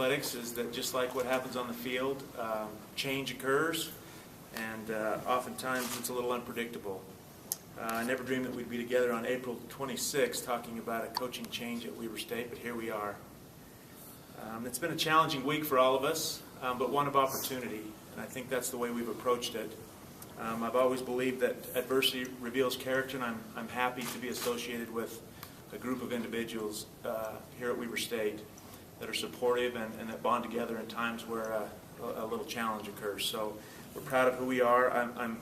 athletics is that just like what happens on the field, change occurs, and oftentimes it's a little unpredictable. I never dreamed that we'd be together on April 26th talking about a coaching change at Weber State, but here we are. It's been a challenging week for all of us, but one of opportunity, and I think that's the way we've approached it. I've always believed that adversity reveals character, and I'm happy to be associated with a group of individuals here at Weber State that are supportive and that bond together in times where a little challenge occurs. So we're proud of who we are. I'm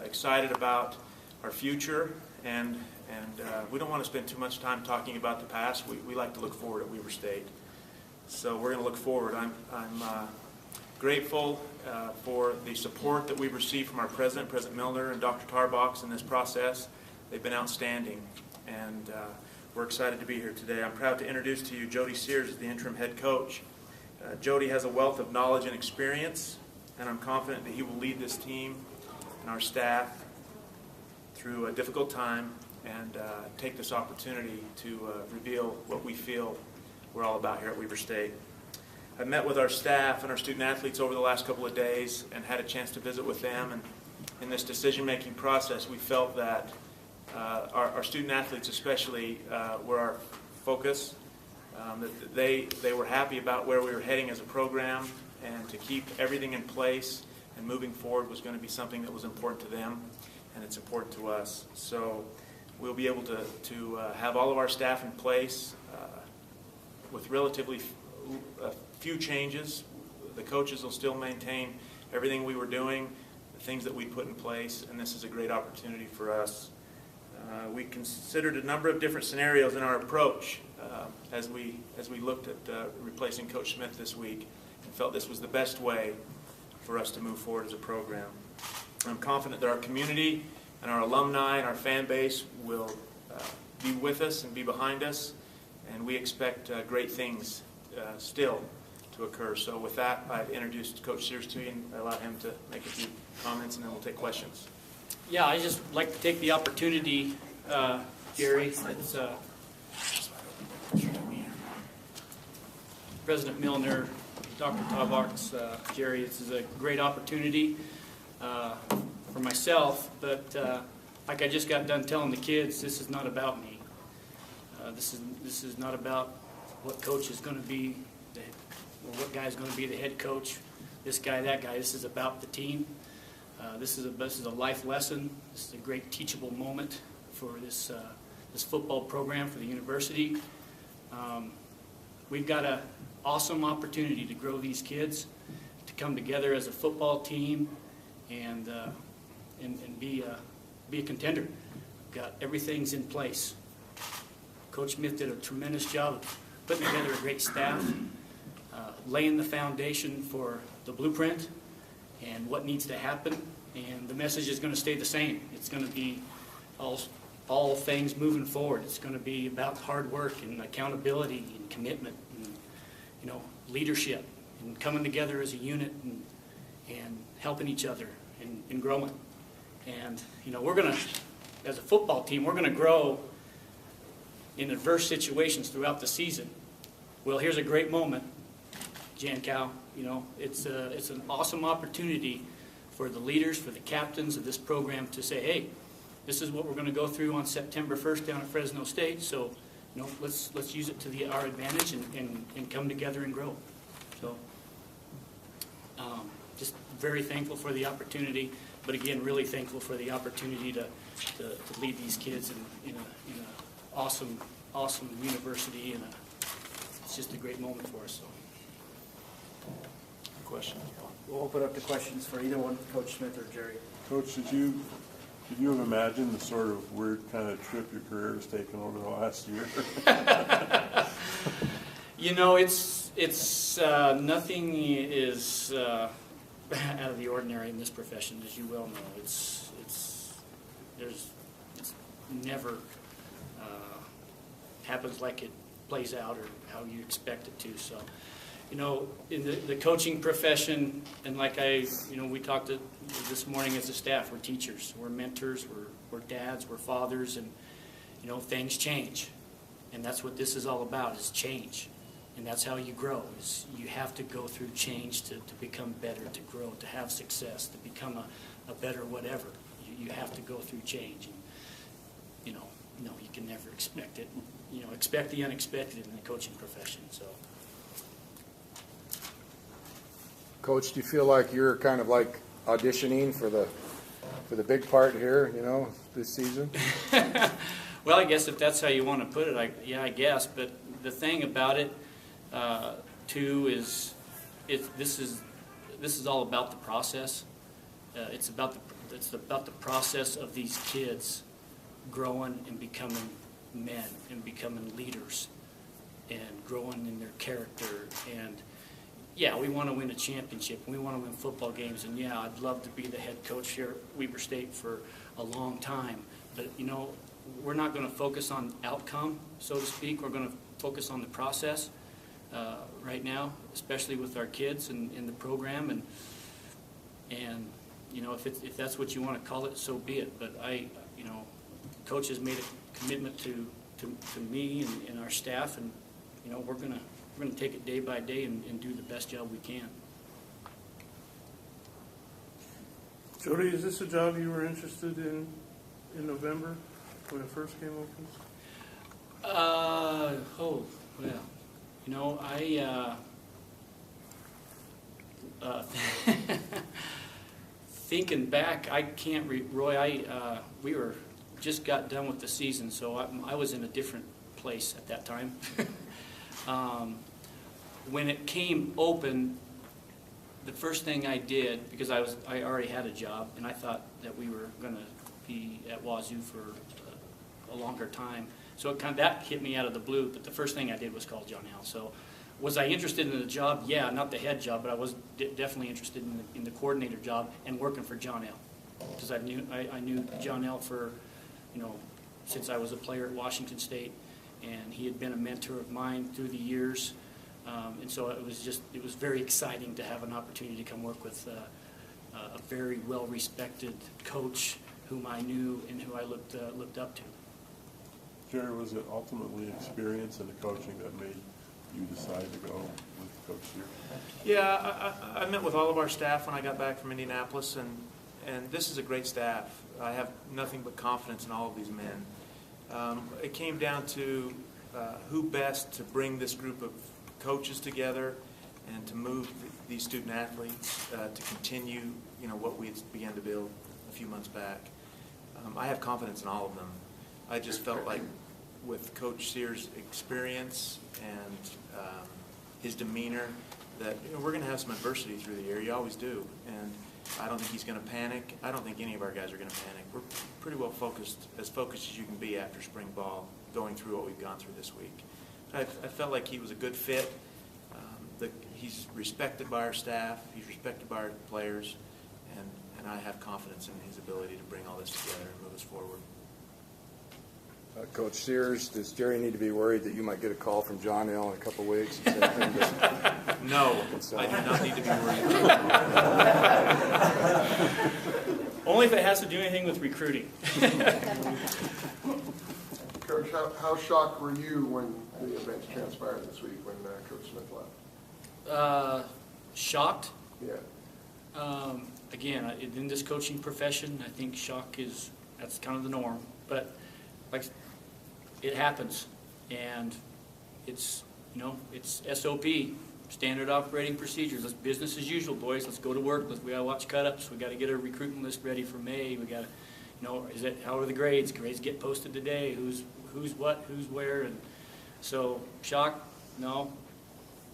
excited about our future, and we don't want to spend too much time talking about the past. We like to look forward at Weber State. So we're going to look forward. I'm grateful for the support that we've received from our president, President Milner, and Dr. Tarbox in this process. They've been outstanding, and we're excited to be here today. I'm proud to introduce to you Jody Sears as the interim head coach. Jody has a wealth of knowledge and experience, and I'm confident that he will lead this team and our staff through a difficult time and take this opportunity to reveal what we feel we're all about here at Weber State. I've met with our staff and our student athletes over the last couple of days and had a chance to visit with them, and in this decision-making process we felt that our student athletes especially were our focus, that they were happy about where we were heading as a program, and to keep everything in place and moving forward was going to be something that was important to them, and it's important to us. So we'll be able to have all of our staff in place with relatively few changes. The coaches will still maintain everything we were doing, the things that we put in place, and this is a great opportunity for us. We considered a number of different scenarios in our approach as we looked at replacing Coach Smith this week, and felt this was the best way for us to move forward as a program. I'm confident that our community and our alumni and our fan base will be with us and be behind us, and we expect great things still to occur. So with that, I've introduced Coach Sears to you and allow him to make a few comments, and then we'll take questions. Yeah, I just like to take the opportunity, Jerry. It's President Milner, Dr. Tarbox, Jerry. This is a great opportunity for myself, but like I just got done telling the kids, this is not about me. This is not about what coach is going to be, or what guy is going to be the head coach. This guy, that guy. This is about the team. This is a life lesson. This is a great teachable moment for this football program for the university. We've got an awesome opportunity to grow these kids, to come together as a football team, and be a contender. We've got everything's in place. Coach Smith did a tremendous job of putting together a great staff, laying the foundation for the blueprint and what needs to happen, and the message is going to stay the same. It's going to be all things moving forward. It's going to be about hard work and accountability and commitment and leadership and coming together as a unit and helping each other and growing. And we're going to, as a football team, we're going to grow in adverse situations throughout the season. Well, here's a great moment, Jan Cow. It's an awesome opportunity for the leaders, for the captains of this program to say, hey, this is what we're going to go through on September 1st down at Fresno State. So, let's use it to our advantage and come together and grow. So, just very thankful for the opportunity, but again, really thankful for the opportunity to lead these kids in an awesome university, and it's just a great moment for us. So. Question. We'll open up the questions for either one, Coach Smith or Jerry. Coach, could you have imagined the sort of weird kind of trip your career has taken over the last year? It's nothing is out of the ordinary in this profession, as you well know. It's never happens like it plays out or how you expect it to. So, in the coaching profession, and like we talked this morning as a staff, we're teachers, we're mentors, we're dads, we're fathers, and things change, and that's what this is all about, is change. And that's how you grow, is you have to go through change to become better, to grow, to have success, to become a better whatever. You have to go through change. And, you know, no, you can never expect it. You know, expect the unexpected in the coaching profession. So, Coach, do you feel like you're kind of like auditioning for the big part here, you know, this season? well, I guess if that's how you want to put it, I guess. But the thing about it, too, is this is all about the process. It's about the process of these kids growing and becoming men and becoming leaders and growing in their character. And yeah, we want to win a championship. We want to win football games. And yeah, I'd love to be the head coach here at Weber State for a long time. But you know, we're not going to focus on outcome, so to speak. We're going to focus on the process right now, especially with our kids and in the program. And you know, if that's what you want to call it, so be it. But you know, Coach has made a commitment to me and our staff, and you know, we're gonna take it day by day and do the best job we can. Jody, is this a job you were interested in November when it first came open? Oh well, you know, thinking back, I can't. Roy, we were just got done with the season, so I was in a different place at that time. When it came open, the first thing I did, because I already had a job, and I thought that we were going to be at Wazoo for a longer time, so that hit me out of the blue. But the first thing I did was call John L. So, was I interested in the job? Yeah, not the head job, but I was definitely interested in the coordinator job and working for John L. Because I knew John L. for, you know, since I was a player at Washington State, and he had been a mentor of mine through the years. And so it was very exciting to have an opportunity to come work with a very well-respected coach whom I knew and who I looked up to. Jerry, was it ultimately experience in the coaching that made you decide to go with Coach Sears? Yeah, I met with all of our staff when I got back from Indianapolis, and this is a great staff. I have nothing but confidence in all of these men. It came down to who best to bring this group of coaches together and to move these student athletes to continue, you know, what we had began to build a few months back. I have confidence in all of them. I just felt like with Coach Sears' experience and his demeanor that, you know, we're going to have some adversity through the year. You always do. And I don't think he's going to panic. I don't think any of our guys are going to panic. We're pretty well focused as you can be after spring ball, going through what we've gone through this week. I felt like he was a good fit. He's respected by our staff. He's respected by our players. And I have confidence in his ability to bring all this together and move us forward. Coach Sears, does Jerry need to be worried that you might get a call from John L. in a couple of weeks? And say things that- No, I do not need to be worried. Only if it has to do anything with recruiting. Coach, how shocked were you when the events transpired this week when Coach Smith left? Shocked. Yeah. Again, in this coaching profession, I think shock that's kind of the norm. But like, it happens, and it's, you know, it's SOP, standard operating procedures. It's business as usual, boys. Let's go to work. We gotta watch cut-ups. We gotta get our recruiting list ready for May. We gotta, you know, how are the grades? Grades get posted today. Who's what? Who's where? And so, shock, no,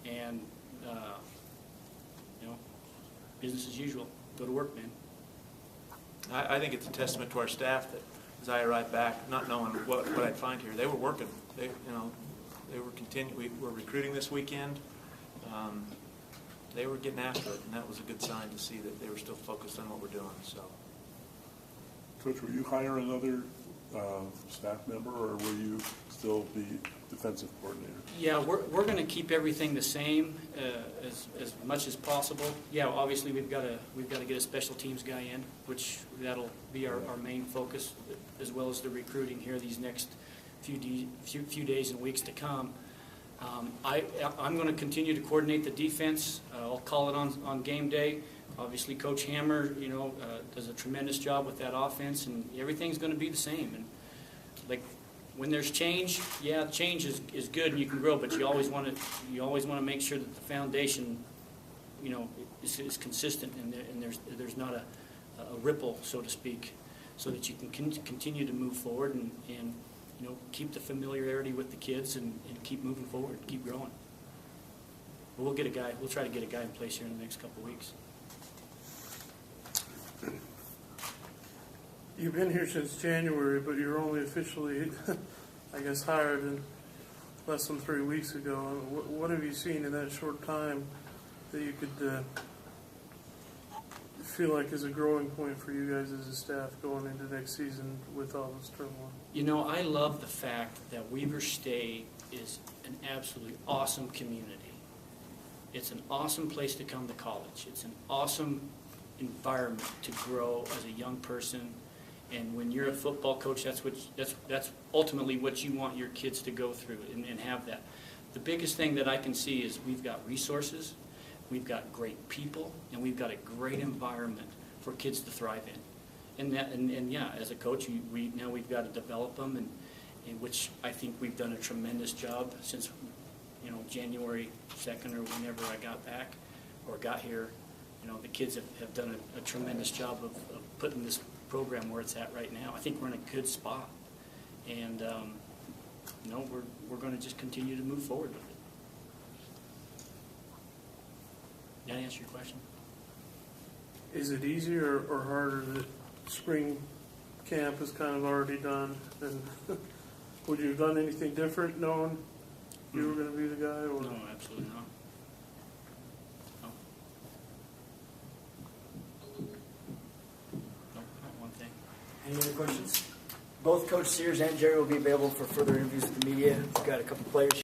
and you know, business as usual. Go to work, man. I think it's a testament to our staff that as I arrived back, not knowing what I'd find here, they were working. They were continuing. We were recruiting this weekend. They were getting after it, and that was a good sign to see that they were still focused on what we're doing. So, Coach, will you hire another staff member, or will you still be defensive coordinator? Yeah, we're going to keep everything the same as much as possible. Yeah, obviously we've got to get a special teams guy in, which that'll be our main focus, as well as the recruiting here these next few days and weeks to come. I'm going to continue to coordinate the defense. I'll call it on game day. Obviously, Coach Hammer, does a tremendous job with that offense, and everything's going to be the same. And like when there's change, yeah, change is good and you can grow, but you always want to make sure that the foundation, is consistent and there's not a ripple, so to speak, so that you can continue to move forward and keep the familiarity with the kids and keep moving forward, keep growing. But we'll try to get a guy in place here in the next couple of weeks. You've been here since January, but you're only officially, I guess, hired in less than 3 weeks ago. What have you seen in that short time that you could feel like is a growing point for you guys as a staff going into next season with all this turmoil? I love the fact that Weber State is an absolutely awesome community. It's an awesome place to come to college. It's an awesome environment to grow as a young person. And when you're a football coach, that's ultimately what you want your kids to go through and have that. The biggest thing that I can see is we've got resources, we've got great people, and we've got a great environment for kids to thrive in. And yeah, as a coach, now we've got to develop them, and which I think we've done a tremendous job since January 2nd or whenever I got back or got here. The kids have done a tremendous job of putting this program where it's at right now. I think we're in a good spot, and we're going to just continue to move forward with it. Did I answer your question? Is it easier or harder that spring camp is kind of already done? And would you have done anything different knowing you were going to be the guy? Or? No, absolutely not. Any other questions? Both Coach Sears and Jerry will be available for further interviews with the media. We've got a couple players